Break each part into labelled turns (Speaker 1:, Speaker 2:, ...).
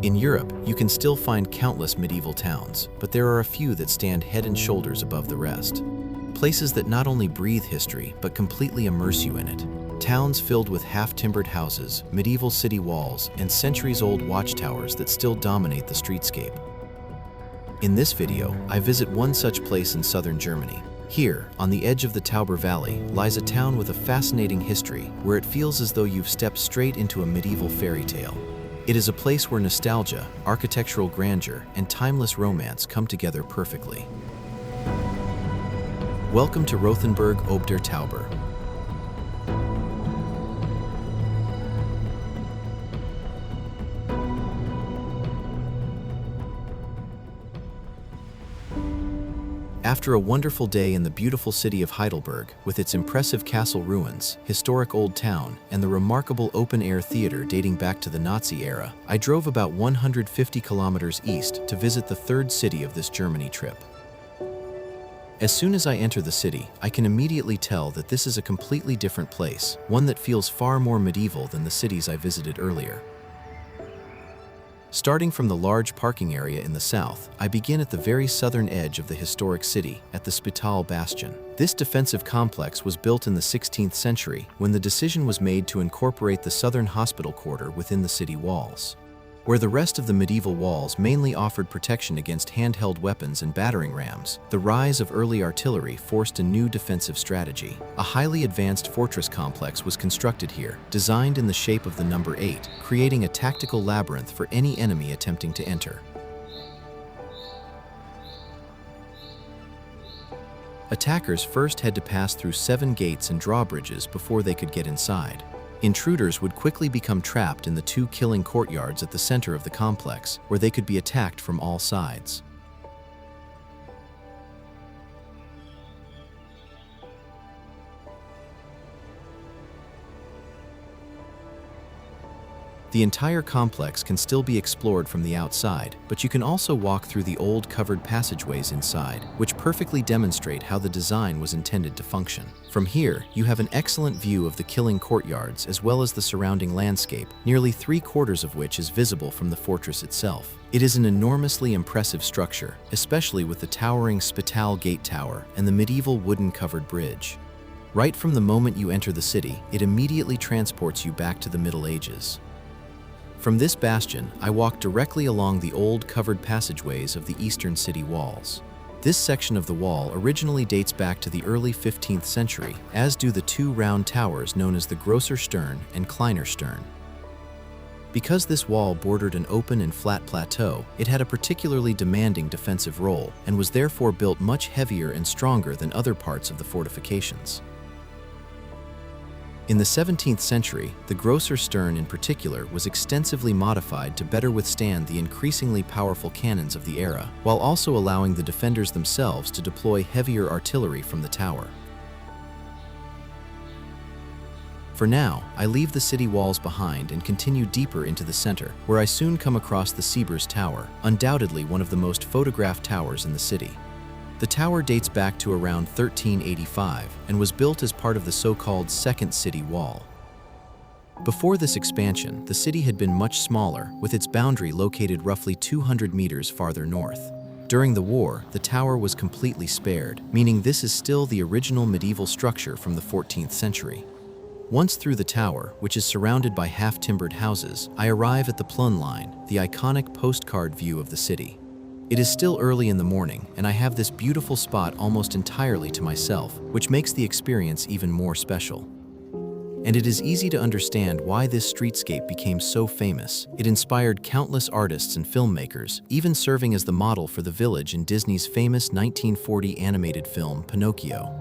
Speaker 1: In Europe, you can still find countless medieval towns, but there are a few that stand head and shoulders above the rest. Places that not only breathe history, but completely immerse you in it. Towns filled with half-timbered houses, medieval city walls, and centuries-old watchtowers that still dominate the streetscape. In this video, I visit one such place in southern Germany. Here, on the edge of the Tauber Valley, lies a town with a fascinating history where it feels as though you've stepped straight into a medieval fairy tale. It is a place where nostalgia, architectural grandeur, and timeless romance come together perfectly. Welcome to Rothenburg ob der Tauber. After a wonderful day in the beautiful city of Heidelberg, with its impressive castle ruins, historic old town, and the remarkable open-air theater dating back to the Nazi era, I drove about 150 kilometers east to visit the third city of this Germany trip. As soon as I enter the city, I can immediately tell that this is a completely different place, one that feels far more medieval than the cities I visited earlier. Starting from the large parking area in the south, I begin at the very southern edge of the historic city, at the Spitalbastei. This defensive complex was built in the 16th century when the decision was made to incorporate the southern hospital quarter within the city walls. Where the rest of the medieval walls mainly offered protection against handheld weapons and battering rams, the rise of early artillery forced a new defensive strategy. A highly advanced fortress complex was constructed here, designed in the shape of the number 8, creating a tactical labyrinth for any enemy attempting to enter. Attackers first had to pass through 7 gates and drawbridges before they could get inside. Intruders would quickly become trapped in the 2 killing courtyards at the center of the complex, where they could be attacked from all sides. The entire complex can still be explored from the outside, but you can also walk through the old covered passageways inside, which perfectly demonstrate how the design was intended to function. From here, you have an excellent view of the killing courtyards as well as the surrounding landscape, nearly 3/4 of which is visible from the fortress itself. It is an enormously impressive structure, especially with the towering Spital Gate Tower and the medieval wooden-covered bridge. Right from the moment you enter the city, it immediately transports you back to the Middle Ages. From this bastion, I walk directly along the old covered passageways of the eastern city walls. This section of the wall originally dates back to the early 15th century, as do the 2 round towers known as the Grosser Stern and Kleiner Stern. Because this wall bordered an open and flat plateau, it had a particularly demanding defensive role and was therefore built much heavier and stronger than other parts of the fortifications. In the 17th century, the Grosser Stern in particular was extensively modified to better withstand the increasingly powerful cannons of the era, while also allowing the defenders themselves to deploy heavier artillery from the tower. For now, I leave the city walls behind and continue deeper into the center, where I soon come across the Siebersturm Tower, undoubtedly one of the most photographed towers in the city. The tower dates back to around 1385 and was built as part of the so-called Second City Wall. Before this expansion, the city had been much smaller, with its boundary located roughly 200 meters farther north. During the war, the tower was completely spared, meaning this is still the original medieval structure from the 14th century. Once through the tower, which is surrounded by half-timbered houses, I arrive at the Plönlein, the iconic postcard view of the city. It is still early in the morning, and I have this beautiful spot almost entirely to myself, which makes the experience even more special. And it is easy to understand why this streetscape became so famous. It inspired countless artists and filmmakers, even serving as the model for the village in Disney's famous 1940 animated film Pinocchio.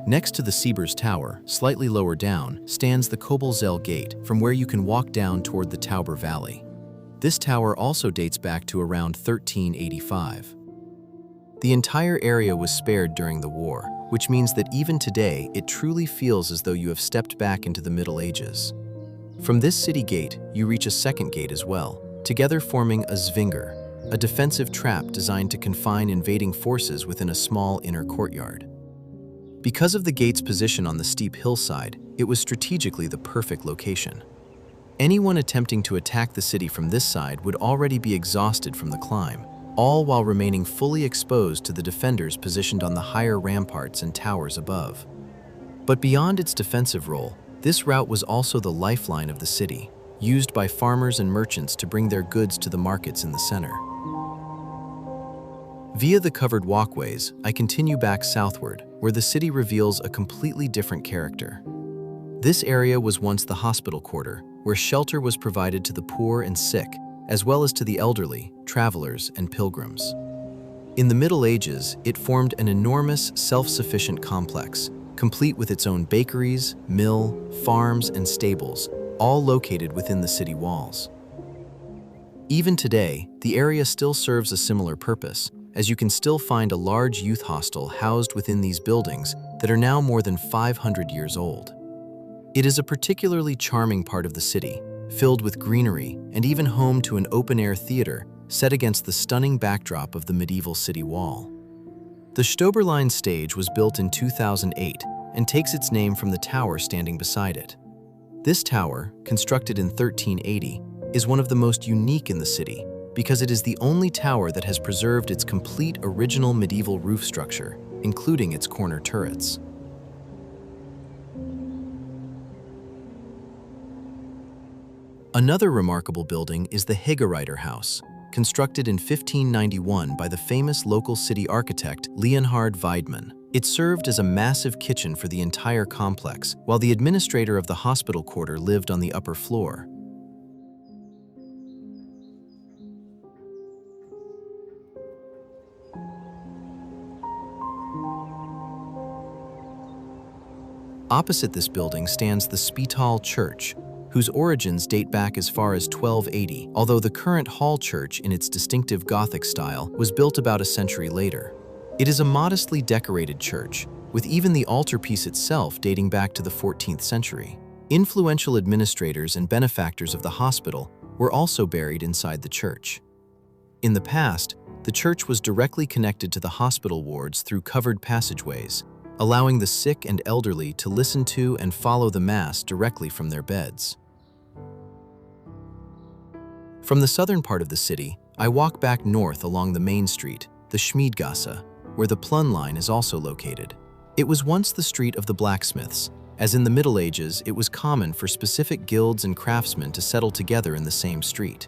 Speaker 1: Next to the Siebersturm Tower, slightly lower down, stands the Kobolzeller Gate, from where you can walk down toward the Tauber Valley. This tower also dates back to around 1385. The entire area was spared during the war, which means that even today, it truly feels as though you have stepped back into the Middle Ages. From this city gate, you reach a second gate as well, together forming a Zwinger, a defensive trap designed to confine invading forces within a small inner courtyard. Because of the gate's position on the steep hillside, it was strategically the perfect location. Anyone attempting to attack the city from this side would already be exhausted from the climb, all while remaining fully exposed to the defenders positioned on the higher ramparts and towers above. But beyond its defensive role, this route was also the lifeline of the city, used by farmers and merchants to bring their goods to the markets in the center. Via the covered walkways, I continue back southward, where the city reveals a completely different character. This area was once the hospital quarter, where shelter was provided to the poor and sick, as well as to the elderly, travelers, and pilgrims. In the Middle Ages, it formed an enormous, self-sufficient complex, complete with its own bakeries, mill, farms, and stables, all located within the city walls. Even today, the area still serves a similar purpose, as you can still find a large youth hostel housed within these buildings that are now more than 500 years old. It is a particularly charming part of the city, filled with greenery and even home to an open-air theater set against the stunning backdrop of the medieval city wall. The Plönlein stage was built in 2008 and takes its name from the tower standing beside it. This tower, constructed in 1380, is one of the most unique in the city because it is the only tower that has preserved its complete original medieval roof structure, including its corner turrets. Another remarkable building is the Herrngasse House, constructed in 1591 by the famous local city architect Leonhard Weidmann. It served as a massive kitchen for the entire complex, while the administrator of the hospital quarter lived on the upper floor. Opposite this building stands the Spitalkirche, whose origins date back as far as 1280, although the current hall church in its distinctive Gothic style was built about a century later. It is a modestly decorated church, with even the altarpiece itself dating back to the 14th century. Influential administrators and benefactors of the hospital were also buried inside the church. In the past, the church was directly connected to the hospital wards through covered passageways, allowing the sick and elderly to listen to and follow the Mass directly from their beds. From the southern part of the city, I walk back north along the main street, the Schmiedgasse, where the Plönlein is also located. It was once the street of the blacksmiths, as in the Middle Ages it was common for specific guilds and craftsmen to settle together in the same street.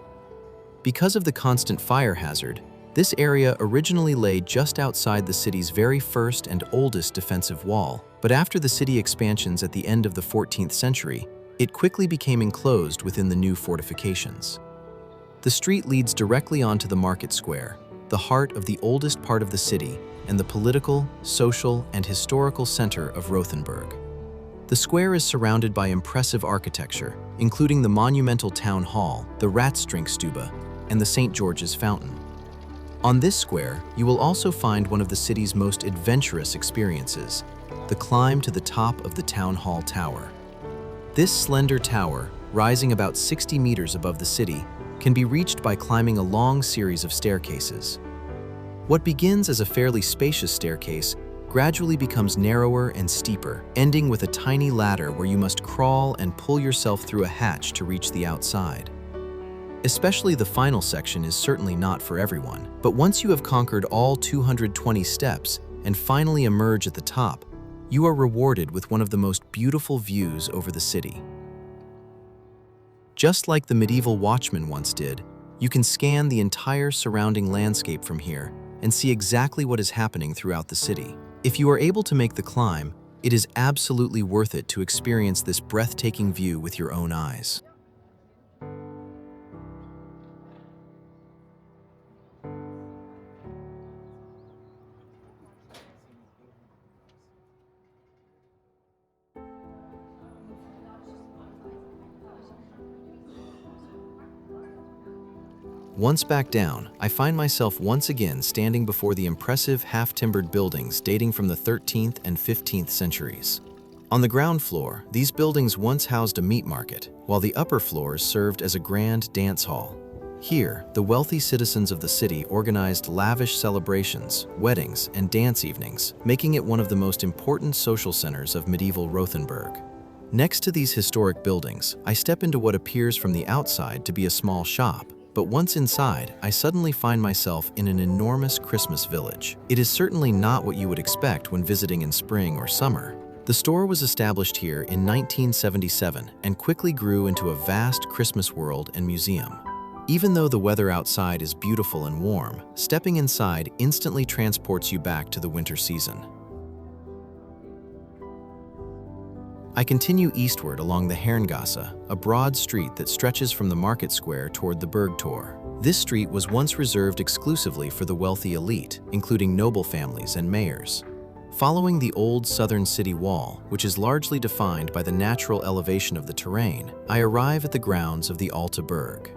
Speaker 1: Because of the constant fire hazard, this area originally lay just outside the city's very first and oldest defensive wall, but after the city expansions at the end of the 14th century, it quickly became enclosed within the new fortifications. The street leads directly onto the market square, the heart of the oldest part of the city and the political, social, and historical center of Rothenburg. The square is surrounded by impressive architecture, including the monumental town hall, the Ratstrinkstube, and the St. George's Fountain. On this square, you will also find one of the city's most adventurous experiences, the climb to the top of the Town Hall Tower. This slender tower, rising about 60 meters above the city, can be reached by climbing a long series of staircases. What begins as a fairly spacious staircase gradually becomes narrower and steeper, ending with a tiny ladder where you must crawl and pull yourself through a hatch to reach the outside. Especially the final section is certainly not for everyone, but once you have conquered all 220 steps and finally emerge at the top, you are rewarded with one of the most beautiful views over the city. Just like the medieval watchman once did, you can scan the entire surrounding landscape from here and see exactly what is happening throughout the city. If you are able to make the climb, it is absolutely worth it to experience this breathtaking view with your own eyes. Once back down, I find myself once again standing before the impressive half-timbered buildings dating from the 13th and 15th centuries. On the ground floor, these buildings once housed a meat market, while the upper floors served as a grand dance hall. Here, the wealthy citizens of the city organized lavish celebrations, weddings, and dance evenings, making it one of the most important social centers of medieval Rothenburg. Next to these historic buildings, I step into what appears from the outside to be a small shop, but once inside, I suddenly find myself in an enormous Christmas village. It is certainly not what you would expect when visiting in spring or summer. The store was established here in 1977 and quickly grew into a vast Christmas world and museum. Even though the weather outside is beautiful and warm, stepping inside instantly transports you back to the winter season. I continue eastward along the Herrngasse, a broad street that stretches from the market square toward the Burgtor. This street was once reserved exclusively for the wealthy elite, including noble families and mayors. Following the old southern city wall, which is largely defined by the natural elevation of the terrain, I arrive at the grounds of the Alte Burg.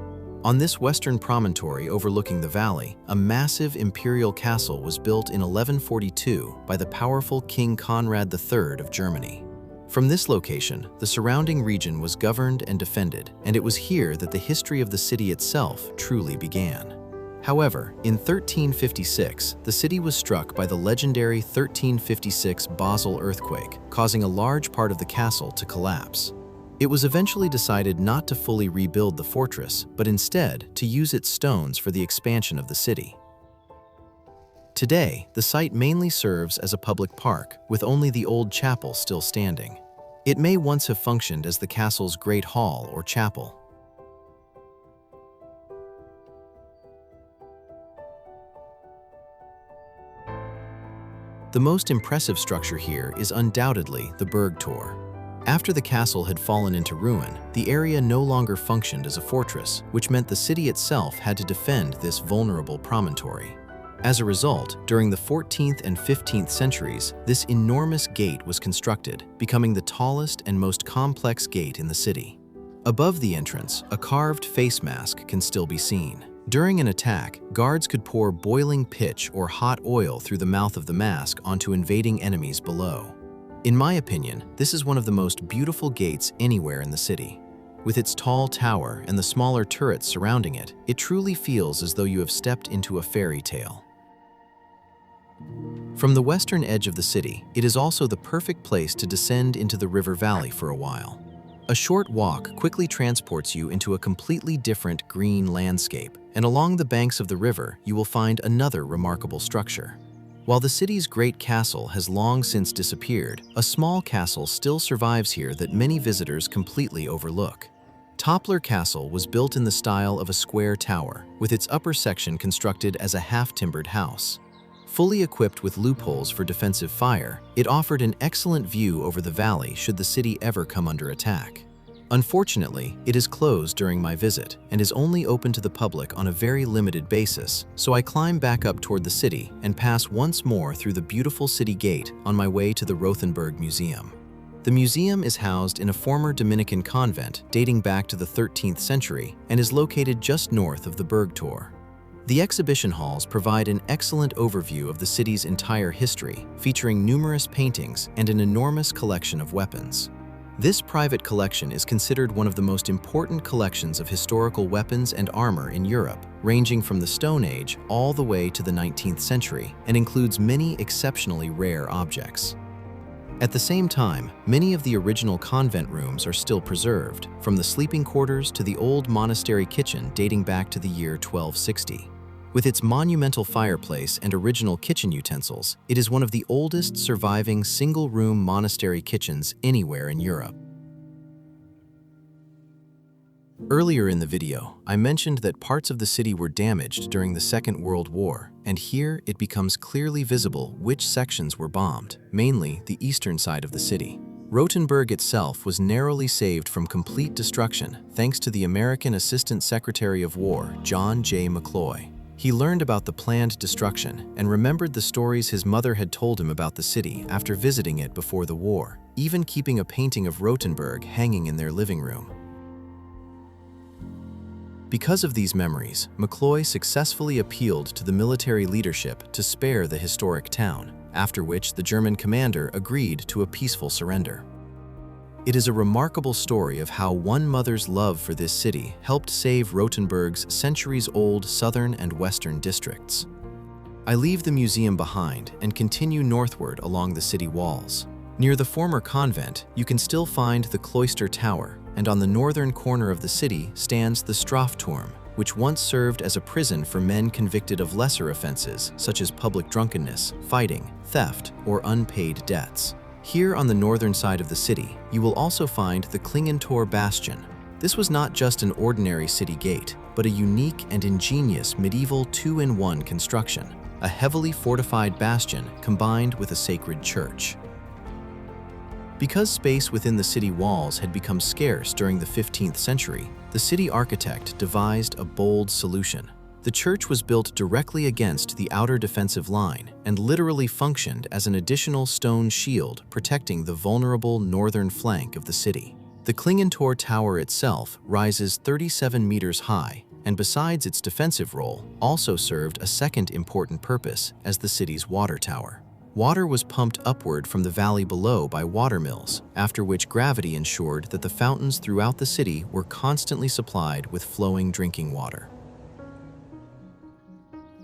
Speaker 1: On this western promontory overlooking the valley, a massive imperial castle was built in 1142 by the powerful King Conrad III of Germany. From this location, the surrounding region was governed and defended, and it was here that the history of the city itself truly began. However, in 1356, the city was struck by the legendary 1356 Basel earthquake, causing a large part of the castle to collapse. It was eventually decided not to fully rebuild the fortress, but instead to use its stones for the expansion of the city. Today, the site mainly serves as a public park, with only the old chapel still standing. It may once have functioned as the castle's great hall or chapel. The most impressive structure here is undoubtedly the Burgtor. After the castle had fallen into ruin, the area no longer functioned as a fortress, which meant the city itself had to defend this vulnerable promontory. As a result, during the 14th and 15th centuries, this enormous gate was constructed, becoming the tallest and most complex gate in the city. Above the entrance, a carved face mask can still be seen. During an attack, guards could pour boiling pitch or hot oil through the mouth of the mask onto invading enemies below. In my opinion, this is one of the most beautiful gates anywhere in the city. With its tall tower and the smaller turrets surrounding it, it truly feels as though you have stepped into a fairy tale. From the western edge of the city, it is also the perfect place to descend into the river valley for a while. A short walk quickly transports you into a completely different green landscape, and along the banks of the river, you will find another remarkable structure. While the city's great castle has long since disappeared, a small castle still survives here that many visitors completely overlook. Toppler Castle was built in the style of a square tower, with its upper section constructed as a half-timbered house. Fully equipped with loopholes for defensive fire, it offered an excellent view over the valley should the city ever come under attack. Unfortunately, it is closed during my visit and is only open to the public on a very limited basis, so I climb back up toward the city and pass once more through the beautiful city gate on my way to the Rothenburg Museum. The museum is housed in a former Dominican convent dating back to the 13th century and is located just north of the Burgtor. The exhibition halls provide an excellent overview of the city's entire history, featuring numerous paintings and an enormous collection of weapons. This private collection is considered one of the most important collections of historical weapons and armor in Europe, ranging from the Stone Age all the way to the 19th century, and includes many exceptionally rare objects. At the same time, many of the original convent rooms are still preserved, from the sleeping quarters to the old monastery kitchen dating back to the year 1260. With its monumental fireplace and original kitchen utensils, it is one of the oldest surviving single-room monastery kitchens anywhere in Europe. Earlier in the video, I mentioned that parts of the city were damaged during the Second World War, and here it becomes clearly visible which sections were bombed, mainly the eastern side of the city. Rothenburg itself was narrowly saved from complete destruction thanks to the American Assistant Secretary of War, John J. McCloy. He learned about the planned destruction and remembered the stories his mother had told him about the city after visiting it before the war, even keeping a painting of Rothenburg hanging in their living room. Because of these memories, McCloy successfully appealed to the military leadership to spare the historic town, after which the German commander agreed to a peaceful surrender. It is a remarkable story of how one mother's love for this city helped save Rothenburg's centuries-old southern and western districts. I leave the museum behind and continue northward along the city walls. Near the former convent, you can still find the cloister tower, and on the northern corner of the city stands the Strafturm, which once served as a prison for men convicted of lesser offenses such as public drunkenness, fighting, theft, or unpaid debts. Here on the northern side of the city, you will also find the Klingentorbastei. This was not just an ordinary city gate, but a unique and ingenious medieval two-in-one construction, a heavily fortified bastion combined with a sacred church. Because space within the city walls had become scarce during the 15th century, the city architect devised a bold solution. The church was built directly against the outer defensive line and literally functioned as an additional stone shield protecting the vulnerable northern flank of the city. The Klingentor Tower itself rises 37 meters high, and besides its defensive role, also served a second important purpose as the city's water tower. Water was pumped upward from the valley below by watermills, after which gravity ensured that the fountains throughout the city were constantly supplied with flowing drinking water.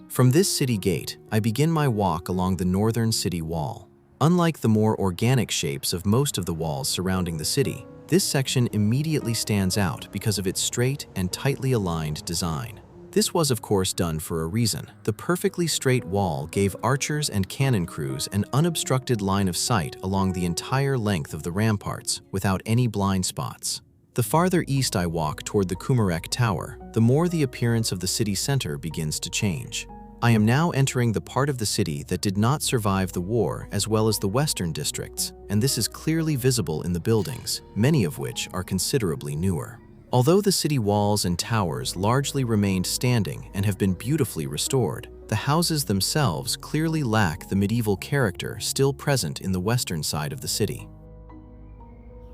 Speaker 1: From this city gate, I begin my walk along the northern city wall. Unlike the more organic shapes of most of the walls surrounding the city, this section immediately stands out because of its straight and tightly aligned design. This was, of course, done for a reason. The perfectly straight wall gave archers and cannon crews an unobstructed line of sight along the entire length of the ramparts without any blind spots. The farther east I walk toward the Kumarek Tower, the more the appearance of the city center begins to change. I am now entering the part of the city that did not survive the war as well as the western districts, and this is clearly visible in the buildings, many of which are considerably newer. Although the city walls and towers largely remained standing and have been beautifully restored, the houses themselves clearly lack the medieval character still present in the western side of the city.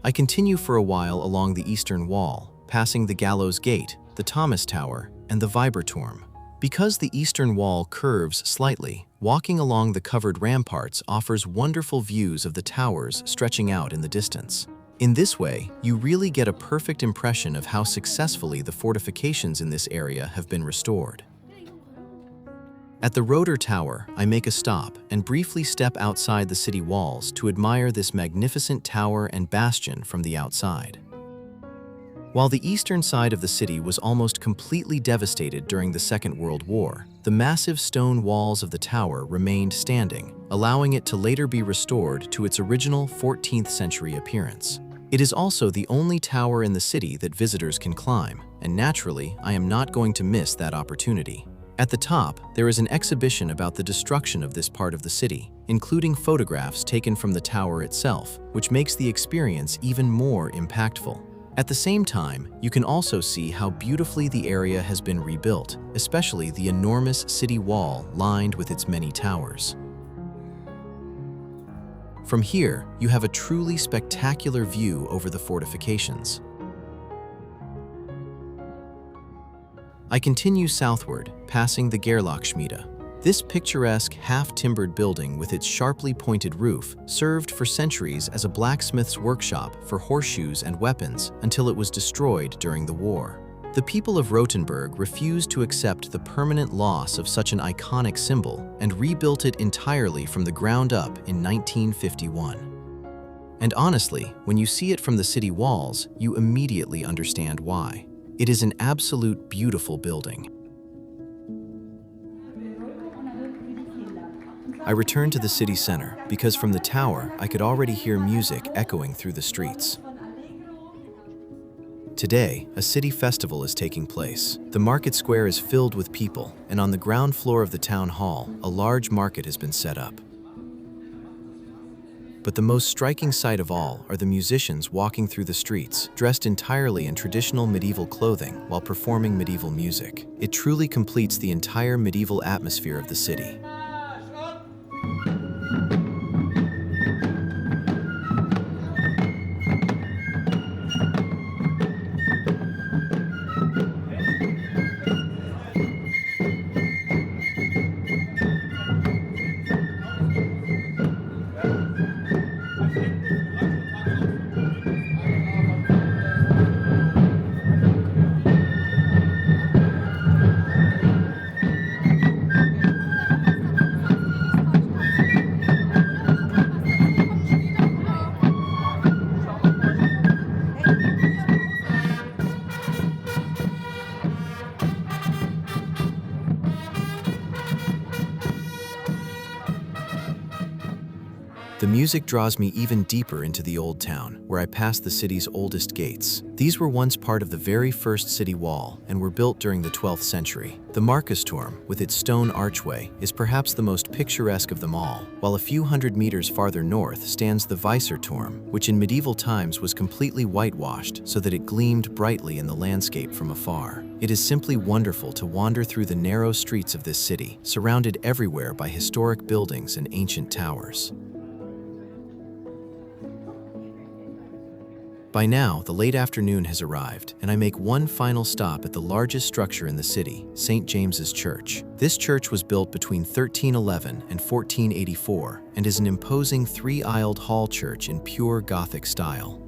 Speaker 1: I continue for a while along the eastern wall, passing the Gallows Gate, the Thomas Tower, and the Weiberturm. Because the eastern wall curves slightly, walking along the covered ramparts offers wonderful views of the towers stretching out in the distance. In this way, you really get a perfect impression of how successfully the fortifications in this area have been restored. At the Roder Tower, I make a stop and briefly step outside the city walls to admire this magnificent tower and bastion from the outside. While the eastern side of the city was almost completely devastated during the Second World War, the massive stone walls of the tower remained standing, allowing it to later be restored to its original 14th century appearance. It is also the only tower in the city that visitors can climb, and naturally, I am not going to miss that opportunity. At the top, there is an exhibition about the destruction of this part of the city, including photographs taken from the tower itself, which makes the experience even more impactful. At the same time, you can also see how beautifully the area has been rebuilt, especially the enormous city wall lined with its many towers. From here, you have a truly spectacular view over the fortifications. I continue southward, passing the Gerlachschmiede. This picturesque, half-timbered building with its sharply pointed roof served for centuries as a blacksmith's workshop for horseshoes and weapons until it was destroyed during the war. The people of Rothenburg refused to accept the permanent loss of such an iconic symbol and rebuilt it entirely from the ground up in 1951. And honestly, when you see it from the city walls, you immediately understand why. It is an absolute beautiful building. I returned to the city center because from the tower I could already hear music echoing through the streets. Today, a city festival is taking place. The market square is filled with people, and on the ground floor of the town hall, a large market has been set up. But the most striking sight of all are the musicians walking through the streets, dressed entirely in traditional medieval clothing while performing medieval music. It truly completes the entire medieval atmosphere of the city. music draws me even deeper into the old town, where I pass the city's oldest gates. These were once part of the very first city wall and were built during the 12th century. The Markusturm, with its stone archway, is perhaps the most picturesque of them all, while a few hundred meters farther north stands the Weißer Turm, which in medieval times was completely whitewashed so that it gleamed brightly in the landscape from afar. It is simply wonderful to wander through the narrow streets of this city, surrounded everywhere by historic buildings and ancient towers. By now, the late afternoon has arrived, and I make one final stop at the largest structure in the city, St. James's Church. This church was built between 1311 and 1484 and is an imposing three-aisled hall church in pure Gothic style.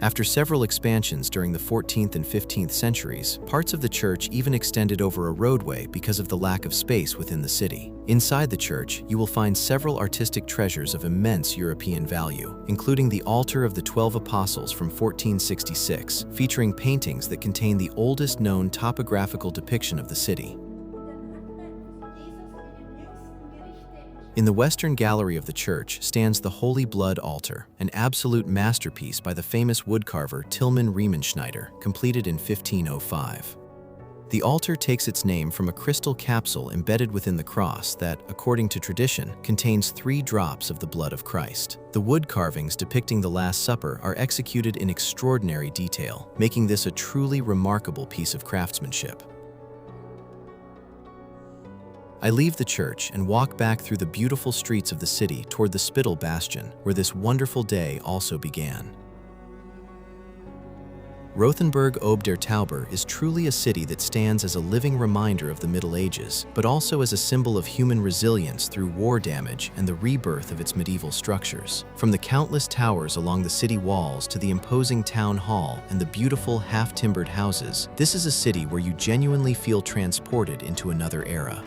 Speaker 1: After several expansions during the 14th and 15th centuries, parts of the church even extended over a roadway because of the lack of space within the city. Inside the church, you will find several artistic treasures of immense European value, including the Altar of the 12 Apostles from 1466, featuring paintings that contain the oldest known topographical depiction of the city. In the western gallery of the church stands the Holy Blood Altar, an absolute masterpiece by the famous woodcarver Tilman Riemenschneider, completed in 1505. The altar takes its name from a crystal capsule embedded within the cross that, according to tradition, contains 3 drops of the blood of Christ. The wood carvings depicting the Last Supper are executed in extraordinary detail, making this a truly remarkable piece of craftsmanship. I leave the church and walk back through the beautiful streets of the city toward the Spitalbastei, where this wonderful day also began. Rothenburg ob der Tauber is truly a city that stands as a living reminder of the Middle Ages, but also as a symbol of human resilience through war damage and the rebirth of its medieval structures. From the countless towers along the city walls to the imposing town hall and the beautiful half-timbered houses, this is a city where you genuinely feel transported into another era.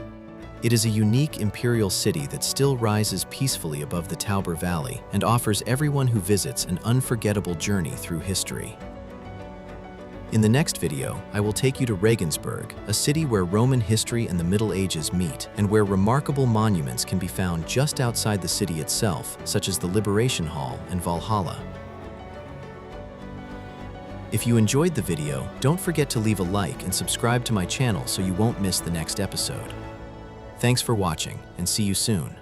Speaker 1: It is a unique imperial city that still rises peacefully above the Tauber Valley and offers everyone who visits an unforgettable journey through history. In the next video, I will take you to Regensburg, a city where Roman history and the Middle Ages meet, and where remarkable monuments can be found just outside the city itself, such as the Liberation Hall and Valhalla. If you enjoyed the video, don't forget to leave a like and subscribe to my channel so you won't miss the next episode. Thanks for watching, and see you soon.